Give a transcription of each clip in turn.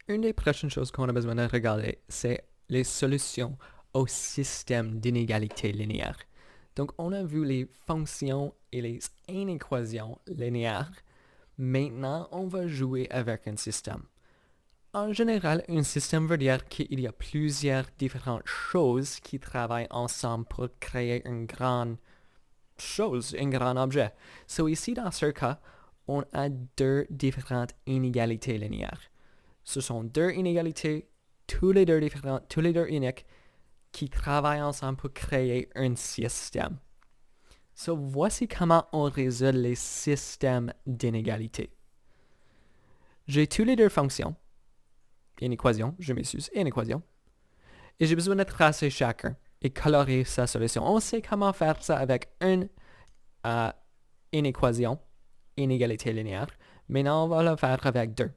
Une des prochaines choses qu'on a besoin de regarder, c'est les solutions au système d'inégalité linéaire. Donc, on a vu les fonctions et les inéquations linéaires. Maintenant, on va jouer avec un système. En général, un système veut dire qu'il y a plusieurs différentes choses qui travaillent ensemble pour créer une grande chose, un grand objet. So ici, dans ce cas, on a deux différentes inégalités linéaires. Ce sont deux inégalités, tous les deux différentes, tous les deux uniques, qui travaillent ensemble pour créer un système. So, voici comment on résout les systèmes d'inégalité. J'ai tous les deux fonctions, une équation, je m'excuse, une équation, et j'ai besoin de tracer chacun et colorer sa solution. On sait comment faire ça avec une équation, inégalité linéaire. Maintenant, on va le faire avec deux.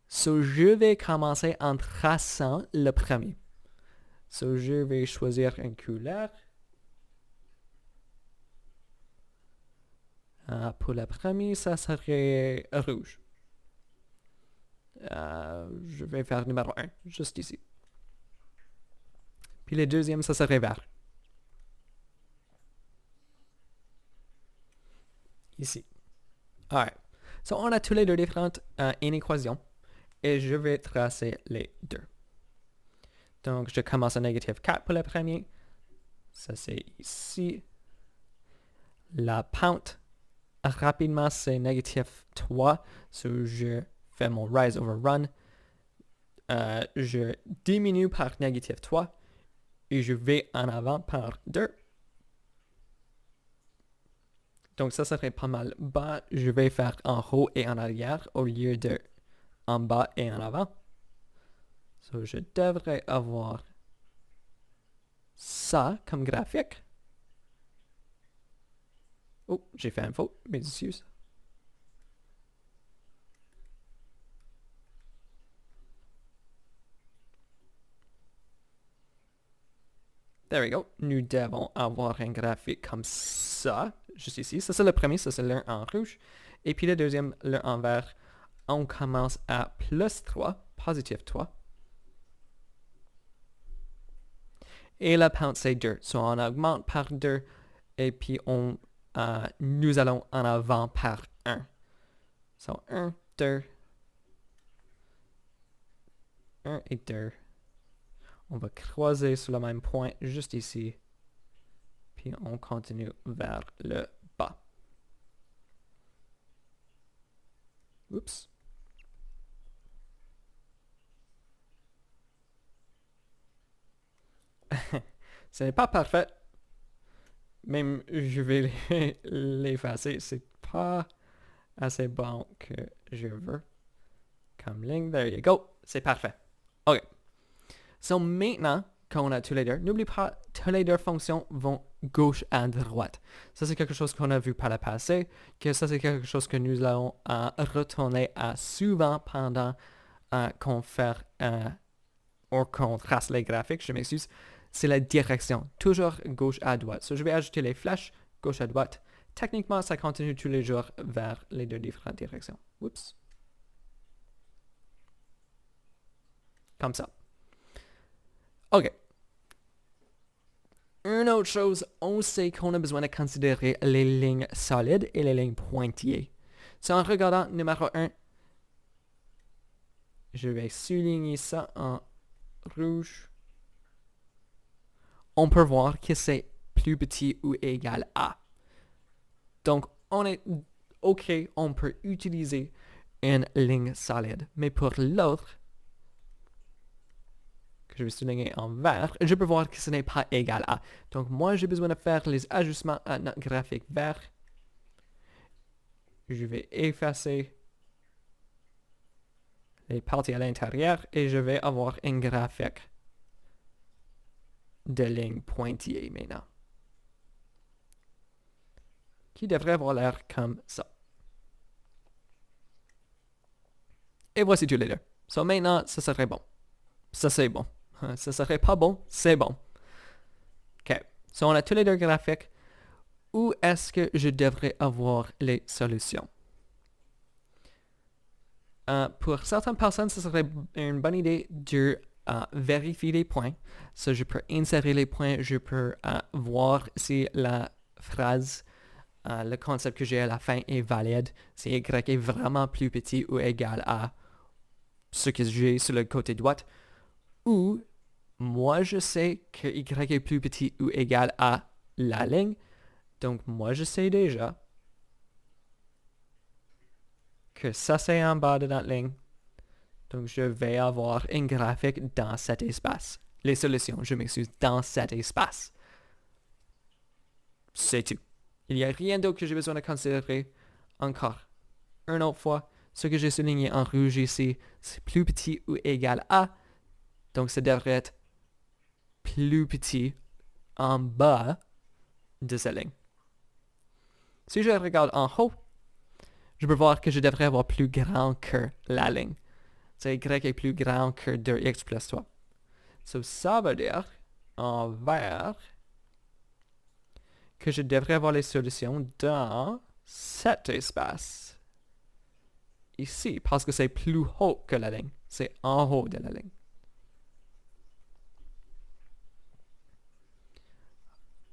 So, je vais commencer en traçant le premier. So, je vais choisir une couleur. Pour le premier, ça serait rouge. Je vais faire numéro 1, juste ici. Puis le deuxième, ça serait vert. Ici. Alright. So, on a tous les deux différentes inéquations. Et je vais tracer les deux. Donc, je commence à négatif 4 pour le premier. Ça, c'est ici. La pente, rapidement, c'est négatif 3. So, je fais mon rise over run. Je diminue par négatif 3. Et je vais en avant par 2. Donc, ça serait pas mal bas. Je vais faire en haut et en arrière au lieu de en bas et en avant. So, je devrais avoir ça comme graphique. Oh, j'ai fait un faute, mes excuses. There we go. Nous devons avoir un graphique comme ça, juste ici. Ça, c'est le premier, ça, c'est l'un en rouge. Et puis le deuxième, l'un en vert. On commence à plus 3, positif 3. Et la pente, c'est 2. So, on augmente par 2. Et puis, nous allons en avant par 1. So, 1, 2. 1 et 2. On va croiser sur le même point, juste ici. Puis, on continue vers le bas. Oups. Ce n'est pas parfait. Même je vais l'effacer. C'est pas assez bon que je veux. Comme ligne, there you go. C'est parfait. OK. So maintenant, quand on a tous les deux, n'oublie pas, tous les deux fonctions vont gauche à droite. Ça, c'est quelque chose qu'on a vu par le passé, que ça, c'est quelque chose que nous allons retourner à souvent pendant qu'on fait ou qu'on trace les graphiques, je m'excuse. C'est la direction, toujours gauche à droite. So, je vais ajouter les flèches gauche à droite. Techniquement, ça continue tous les jours vers les deux différentes directions. Oups. Comme ça. OK. Une autre chose, on sait qu'on a besoin de considérer les lignes solides et les lignes pointillées. So, en regardant numéro 1, je vais souligner ça en rouge. On peut voir que c'est plus petit ou égal à. Donc, on est OK, on peut utiliser une ligne solide. Mais pour l'autre, que je vais souligner en vert, je peux voir que ce n'est pas égal à. Donc, moi, j'ai besoin de faire les ajustements à notre graphique vert. Je vais effacer les parties à l'intérieur et je vais avoir un graphique de lignes pointillées maintenant. Qui devrait avoir l'air comme ça. Et voici tous les deux. So maintenant, ça serait bon. Ça, c'est bon. Ça serait pas bon, c'est bon. OK. So on a tous les deux graphiques. Où est-ce que je devrais avoir les solutions? pour certaines personnes, ce serait une bonne idée de vérifier les points. So, je peux insérer les points, je peux voir si la phrase, le concept que j'ai à la fin est valide, si y est vraiment plus petit ou égal à ce que j'ai sur le côté droit, ou moi je sais que y est plus petit ou égal à la ligne, donc moi je sais déjà que ça c'est en bas de notre ligne. Donc, je vais avoir un graphique dans cet espace. Les solutions, je m'excuse, dans cet espace. C'est tout. Il n'y a rien d'autre que j'ai besoin de considérer. Encore une autre fois, ce que j'ai souligné en rouge ici, c'est plus petit ou égal à. Donc, ça devrait être plus petit en bas de cette ligne. Si je regarde en haut, je peux voir que je devrais avoir plus grand que la ligne. C'est y est plus grand que 2x plus 3. So, ça veut dire, en vert, que je devrais avoir les solutions dans cet espace. Ici, parce que c'est plus haut que la ligne. C'est en haut de la ligne.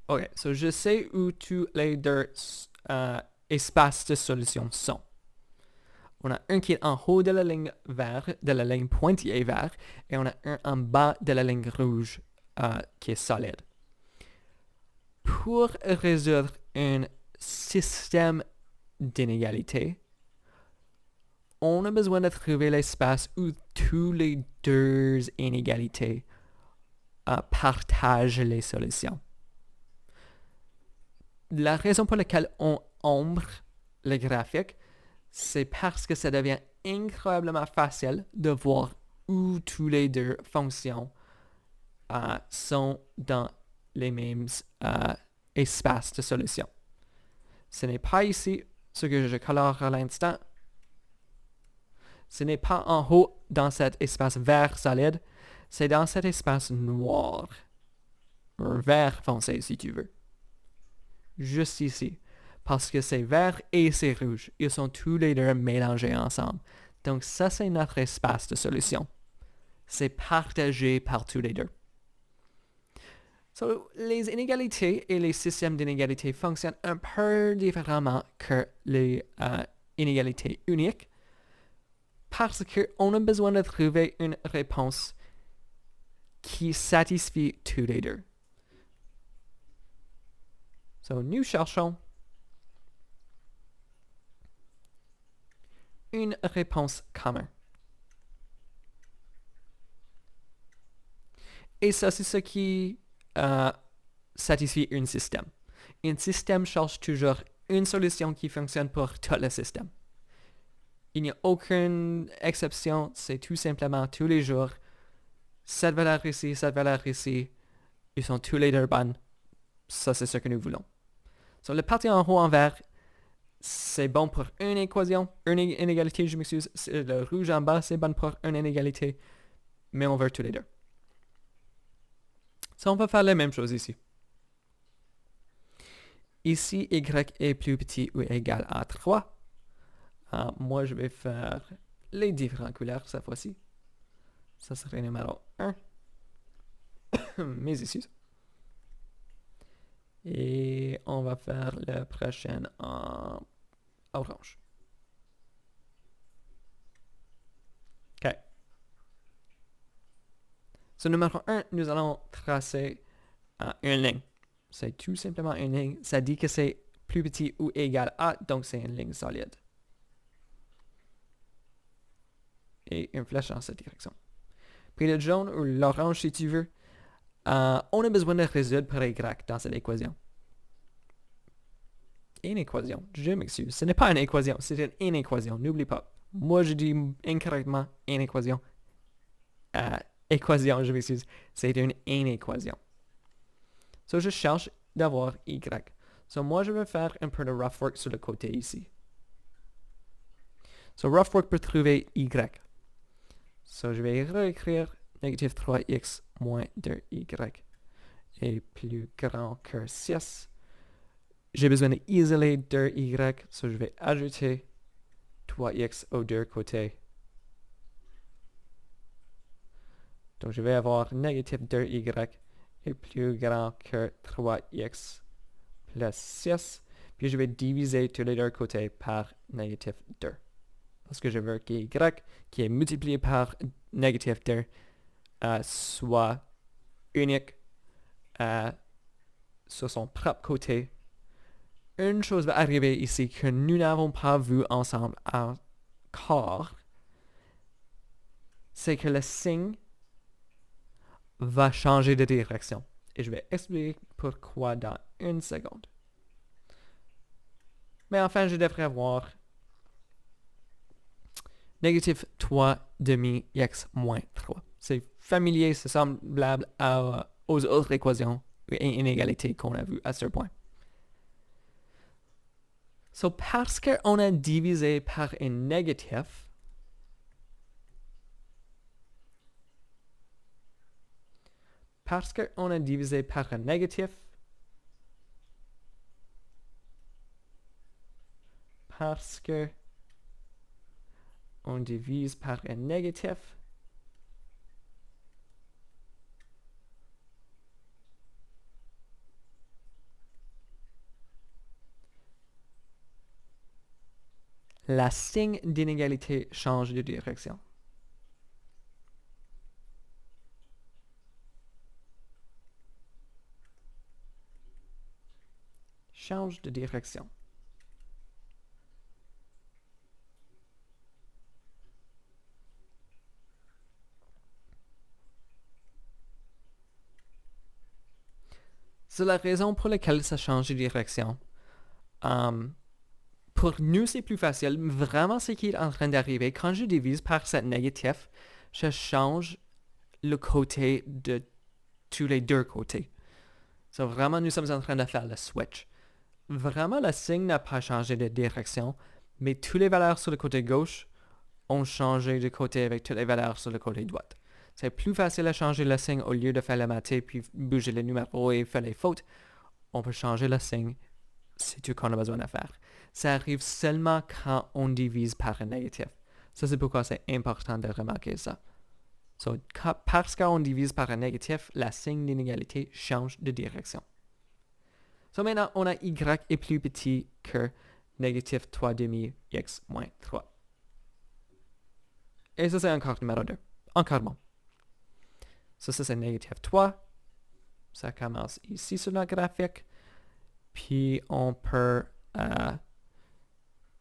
Ok, so je sais où tous les deux espaces de solution sont. On a un qui est en haut de la ligne verte, de la ligne pointillée vert, et on a un en bas de la ligne rouge qui est solide. Pour résoudre un système d'inégalité, on a besoin de trouver l'espace où tous les deux inégalités partagent les solutions. La raison pour laquelle on ombre le graphique, c'est parce que ça devient incroyablement facile de voir où tous les deux fonctions sont dans les mêmes espaces de solution. Ce n'est pas ici ce que je colore à l'instant. Ce n'est pas en haut dans cet espace vert solide, c'est dans cet espace noir. Vert foncé si tu veux. Juste ici. Parce que c'est vert et c'est rouge. Ils sont tous les deux mélangés ensemble. Donc ça, c'est notre espace de solution. C'est partagé par tous les deux. So, les inégalités et les systèmes d'inégalités fonctionnent un peu différemment que les inégalités uniques parce qu'on a besoin de trouver une réponse qui satisfait tous les deux. So, nous cherchons une réponse commune. Et ça, c'est ce qui satisfait un système. Un système cherche toujours une solution qui fonctionne pour tout le système. Il n'y a aucune exception, c'est tout simplement tous les jours. Cette valeur ici, ils sont tous les deux bonnes. Ça, c'est ce que nous voulons. So, le parti en haut en vert, c'est bon pour une équation, une inégalité, je m'excuse. Le rouge en bas, c'est bon pour une inégalité, mais on veut tous les deux. So, on va faire la même chose ici. Ici, y est plus petit ou égal à 3. Moi, je vais faire les différentes couleurs cette fois-ci. Ça serait numéro 1. Mes excuses. Et on va faire la prochaine en orange. OK. So, numéro 1, nous allons tracer une ligne. C'est tout simplement une ligne. Ça dit que c'est plus petit ou égal à, donc c'est une ligne solide. Et une flèche dans cette direction. Puis le jaune ou l'orange, si tu veux, on a besoin de résoudre par Y dans cette équation. Une équation, je m'excuse. Ce n'est pas une équation, c'est une inéquation. N'oublie pas. Moi, je dis incorrectement une équation. Équation, je m'excuse. C'est une inéquation. So, je cherche d'avoir Y. So, moi, je vais faire un peu de rough work sur le côté ici. So, rough work pour trouver Y. So, je vais réécrire négatif 3x moins 2y est plus grand que 6. J'ai besoin d'isoler 2y, so je vais ajouter 3x aux deux côtés Donc je vais avoir négatif 2y est plus grand que 3x plus 6. Puis je vais diviser tous les deux côtés par négatif 2. Parce que je veux que y qui est multiplié par négatif 2 soit unique sur son propre côté. Une chose va arriver ici que nous n'avons pas vu ensemble encore, c'est que le signe va changer de direction. Et je vais expliquer pourquoi dans une seconde. Mais enfin, je devrais avoir négatif 3 demi x moins 3. C'est familier, c'est semblable aux autres équations et inégalités qu'on a vues à ce point. So, parce qu'on a divisé par un négatif, parce qu'on a divise par un négatif, la signe d'inégalité change de direction. Change de direction. C'est la raison pour laquelle ça change de direction. Pour nous, c'est plus facile. Vraiment, ce qui est en train d'arriver, quand je divise par cette négatif, je change le côté de tous les deux côtés. So, vraiment, nous sommes en train de faire le switch. Vraiment, le signe n'a pas changé de direction, mais toutes les valeurs sur le côté gauche ont changé de côté avec toutes les valeurs sur le côté droit. C'est plus facile à changer le signe au lieu de faire le maté puis bouger les numéros et faire les fautes. On peut changer le signe, c'est tout qu'on a besoin de faire. Ça arrive seulement quand on divise par un négatif. Ça, c'est pourquoi c'est important de remarquer ça. So, parce qu'on divise par un négatif, la signe d'inégalité change de direction. So, maintenant, on a y est plus petit que négatif 3 demi x moins 3. Et ça, c'est encore numéro 2. Encore bon. Ça, c'est négatif 3. Ça commence ici sur le graphique. Puis, on peut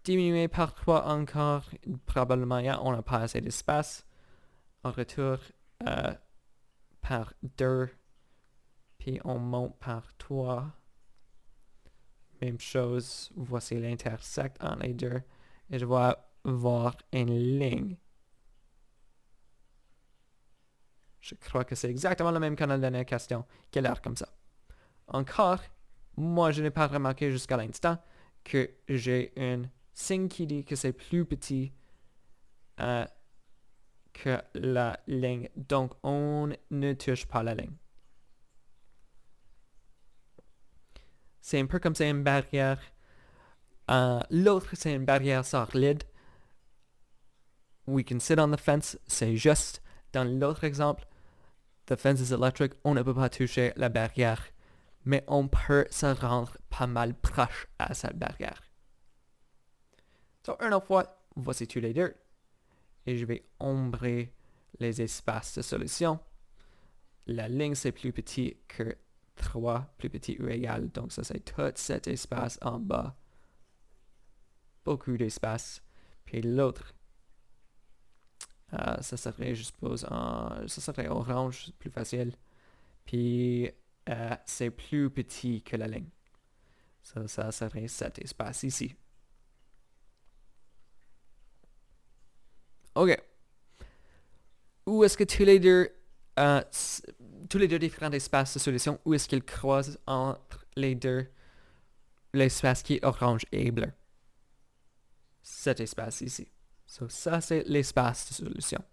diminuer par 3 encore. Probablement, on n'a pas assez d'espace. On retourne par 2. Puis, on monte par 3. Même chose. Voici l'intersect entre les deux. Et je vais voir une ligne. Je crois que c'est exactement le même que dans la dernière question, qui a l'air comme ça. Encore, moi je n'ai pas remarqué jusqu'à l'instant que j'ai un signe qui dit que c'est plus petit que la ligne. Donc on ne touche pas la ligne. C'est un peu comme c'est une barrière. L'autre c'est une barrière solide. We can sit on the fence, c'est juste. Dans l'autre exemple, the fence is electric, on ne peut pas toucher la barrière, mais on peut se rendre pas mal proche à cette barrière. So, une autre fois, voici tous les deux, et je vais ombrer les espaces de solution. La ligne, c'est plus petit que 3, plus petit ou égal, donc ça, c'est tout cet espace en bas. Beaucoup d'espace. Puis l'autre, ça serait, je suppose, ça serait orange, plus facile. Puis, c'est plus petit que la ligne. Ça serait cet espace ici. OK. Où est-ce que tous les deux différents espaces de solution, où est-ce qu'ils croisent entre les deux, l'espace qui est orange et bleu? Cet espace ici. So, ça, c'est l'espace de solution.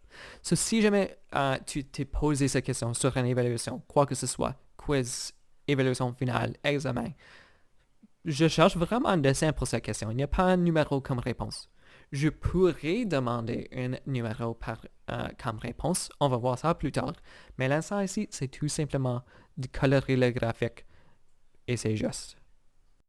So, si jamais tu t'es posé cette question sur une évaluation, quoi que ce soit, quiz, évaluation finale, examen, je cherche vraiment un dessin pour cette question. Il n'y a pas un numéro comme réponse. Je pourrais demander un numéro par comme réponse. On va voir ça plus tard. Mais l'instant ici, c'est tout simplement de colorer le graphique et c'est juste.